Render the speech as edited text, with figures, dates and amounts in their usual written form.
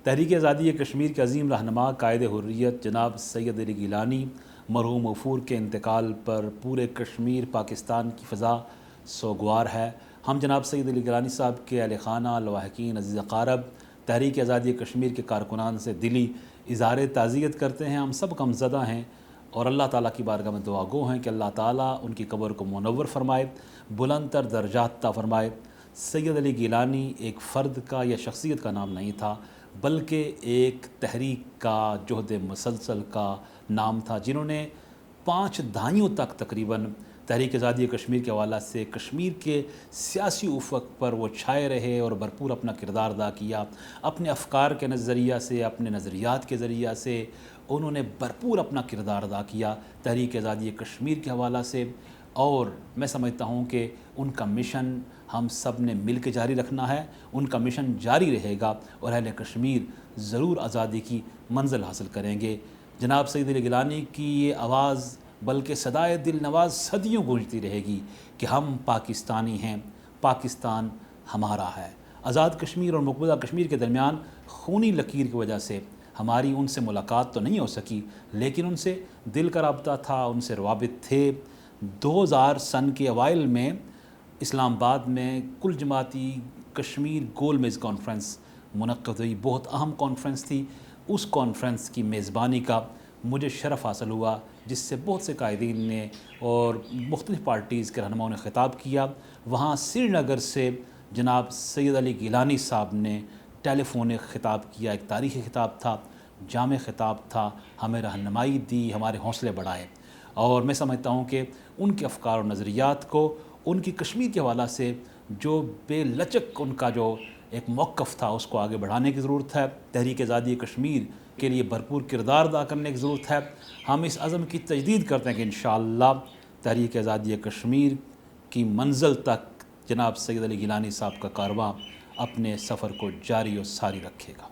تحریک آزادی کشمیر کے عظیم رہنما قائد حریت جناب سید علی گیلانی مرحوم غفور کے انتقال پر پورے کشمیر پاکستان کی فضا سوگوار ہے۔ ہم جناب سید علی گیلانی صاحب کے اہل خانہ، لواحقین، عزیز اقارب، تحریک آزادی کشمیر کے کارکنان سے دلی اظہار تعزیت کرتے ہیں۔ ہم سب غمزدہ ہیں اور اللہ تعالیٰ کی بارگاہ میں دعا گو ہیں کہ اللہ تعالیٰ ان کی قبر کو منور فرمائے، بلند تر درجات عطا فرمائے۔ سید علی گیلانی ایک فرد کا یا شخصیت کا نام نہیں تھا، بلکہ ایک تحریک کا، جہد مسلسل کا نام تھا، جنہوں نے 5 دہائیوں تک تقریباً تحریک آزادی کشمیر کے حوالہ سے کشمیر کے سیاسی افق پر وہ چھائے رہے اور بھرپور اپنا کردار ادا کیا۔ اپنے افکار کے نظریہ سے، اپنے نظریات کے ذریعہ سے انہوں نے بھرپور اپنا کردار ادا کیا تحریک آزادی کشمیر کے حوالہ سے، اور میں سمجھتا ہوں کہ ان کا مشن ہم سب نے مل کے جاری رکھنا ہے۔ ان کا مشن جاری رہے گا اور اہل کشمیر ضرور آزادی کی منزل حاصل کریں گے۔ جناب سید علی گیلانی کی یہ آواز بلکہ صدائے دل نواز صدیوں گونجتی رہے گی کہ ہم پاکستانی ہیں، پاکستان ہمارا ہے۔ آزاد کشمیر اور مقبوضہ کشمیر کے درمیان خونی لکیر کی وجہ سے ہماری ان سے ملاقات تو نہیں ہو سکی، لیکن ان سے دل کا رابطہ تھا، ان سے روابط تھے۔ 2000 سن کے اوائل میں اسلام آباد میں کل جماعتی کشمیر گول میز کانفرنس منعقد ہوئی، بہت اہم کانفرنس تھی۔ اس کانفرنس کی میزبانی کا مجھے شرف حاصل ہوا، جس سے بہت سے قائدین نے اور مختلف پارٹیز کے رہنماؤں نے خطاب کیا۔ وہاں سری نگر سے جناب سید علی گیلانی صاحب نے ٹیلی فونک خطاب کیا، ایک تاریخی خطاب تھا، جامع خطاب تھا، ہمیں رہنمائی دی، ہمارے حوصلے بڑھائے، اور میں سمجھتا ہوں کہ ان کے افکار و نظریات کو، ان کی کشمیر کے حوالہ سے جو بے لچک ان کا جو ایک موقف تھا، اس کو آگے بڑھانے کی ضرورت ہے۔ تحریک آزادی کشمیر کے لیے بھرپور کردار ادا کرنے کی ضرورت ہے۔ ہم اس عزم کی تجدید کرتے ہیں کہ انشاءاللہ تحریک آزادی کشمیر کی منزل تک جناب سید علی گیلانی صاحب کا کارواں اپنے سفر کو جاری و ساری رکھے گا۔